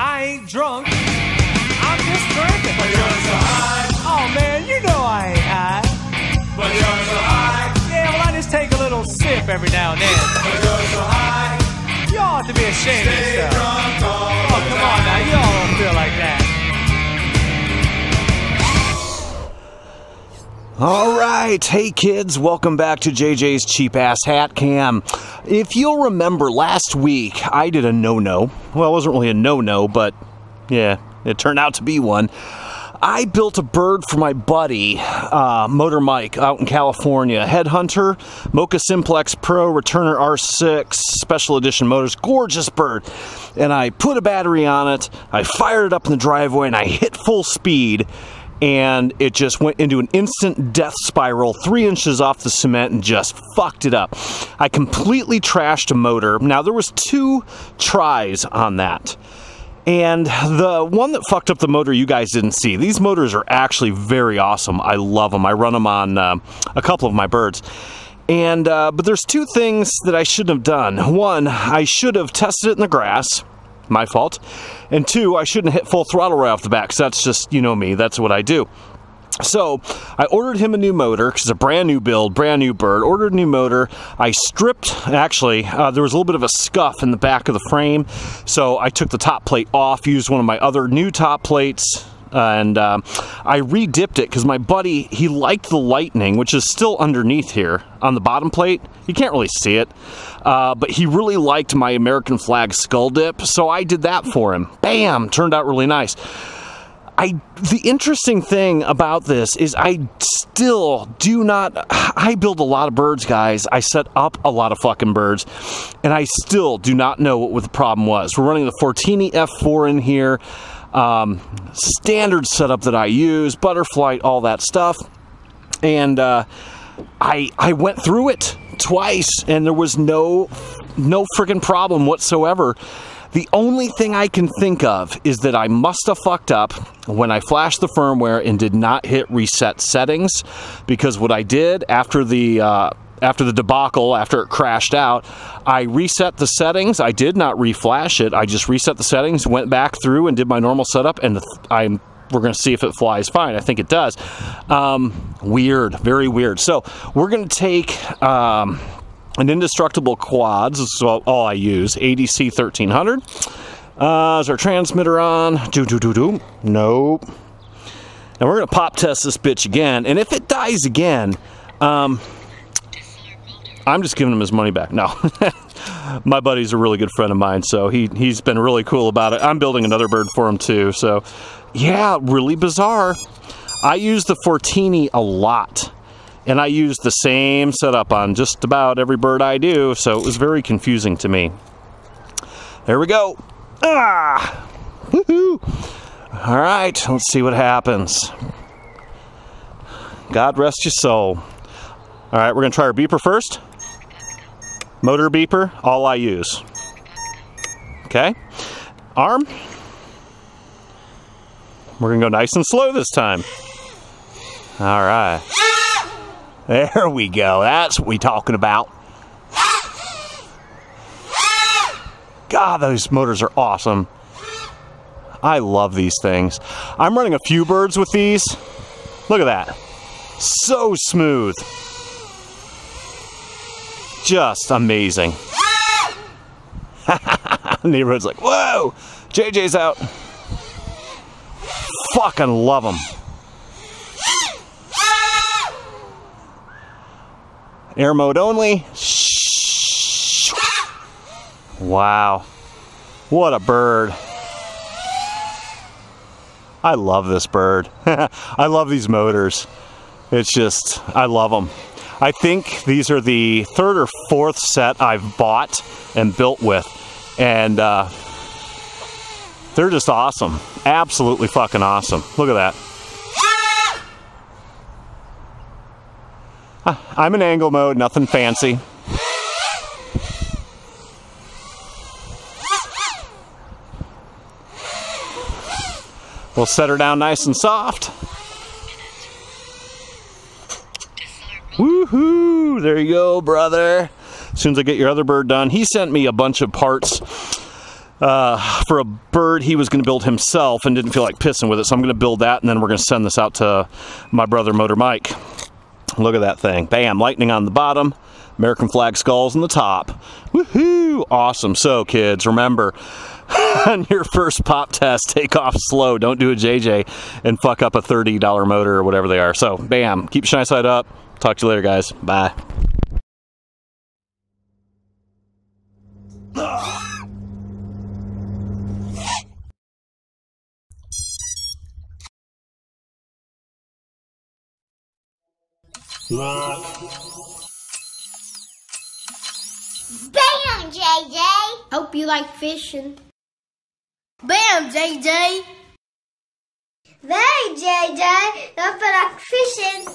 I ain't drunk. I'm just drinking. But you're so high. Oh man, you know I ain't high. But you're so high. Yeah, well I just take a little sip every now and then. But you're so high. You ought to be ashamed of yourself. Drunk all oh, come on now, you all don't feel like that. Alright, hey kids, welcome back to JJ's Cheap Ass Hat Cam. If you'll remember last week, I did a no-no. Well, it wasn't really a no-no, but yeah, it turned out to be one. I built a bird for my buddy, MotorMike, out in California. Headhunter, Mocha Simplex Pro, Returner R6, Special Edition motors, gorgeous bird. And I put a battery on it, I fired it up in the driveway, and I hit full speed. And it just went into an instant death spiral 3 inches off the cement and just fucked it up. I completely trashed a motor. Now, there was 2 tries on that. And the one that fucked up the motor you guys didn't see. These motors are actually very awesome. I love them. I run them on a couple of my birds. And but there's 2 things that I shouldn't have done. One, I should have tested it in the grass. My fault. And 2, I shouldn't hit full throttle right off the bat, because that's just, you know me, that's what I do. So, I ordered him a new motor, because it's a brand new build, brand new bird, ordered a new motor. I stripped, actually, there was a little bit of a scuff in the back of the frame, so I took the top plate off, used one of my other new top plates, and I re-dipped it because my buddy, he liked the lightning, which is still underneath here on the bottom plate. You can't really see it, but he really liked my American flag skull dip, so I did that for him. Bam! Turned out really nice. The interesting thing about this is I still do not, I build a lot of birds, guys. I set up a lot of fucking birds, and I still do not know what the problem was. We're running the Fortini F4 in here. Standard setup that I use, butterfly, all that stuff, and I went through it twice and there was no friggin' problem whatsoever. The only thing I can think of is that I must have fucked up when I flashed the firmware and did not hit reset settings, because what I did after the debacle, after it crashed out, I reset the settings. I did not reflash it. I just reset the settings, went back through and did my normal setup, and we're going to see if it flies fine. I think it does. Weird, very weird. So we're going to take an indestructible quad. This is all I use. ADC 1300. Is our transmitter on? Nope. And we're going to pop test this bitch again. And if it dies again, I'm just giving him his money back. No. My buddy's a really good friend of mine, so he's been really cool about it. I'm building another bird for him too, so yeah, really bizarre. I use the Fortini a lot, and I use the same setup on just about every bird I do, so it was very confusing to me. There we go. Ah! Woohoo! All right, let's see what happens. God rest your soul. All right, we're gonna try our beeper first. Motor beeper, all I use. Okay, arm. We're gonna go nice and slow this time. All right. There we go, that's what we're talking about. God, those motors are awesome. I love these things. I'm running a few birds with these. Look at that. So smooth. Just amazing. Neighborhood's like, whoa, JJ's out. Fucking love them. Air mode only. Wow. What a bird. I love this bird. I love these motors. It's just, I love them. I think these are the 3rd or 4th set I've bought and built with, and they're just awesome. Absolutely fucking awesome. Look at that. I'm in angle mode, nothing fancy. We'll set her down nice and soft. Woohoo! There you go, brother. As soon as I get your other bird done, he sent me a bunch of parts for a bird he was going to build himself and didn't feel like pissing with it. So I'm going to build that, and then we're going to send this out to my brother MotorMike. Look at that thing. Bam, lightning on the bottom, American flag skulls on the top. Woohoo! Awesome. So kids, remember, on your first pop test, take off slow. Don't do a JJ and fuck up a $30 motor or whatever they are. So bam, keep your shine side up. Talk to you later, guys. Bye. Bam, JJ! Hope you like fishing. Bam, JJ! Hey, JJ! Hope you like fishing.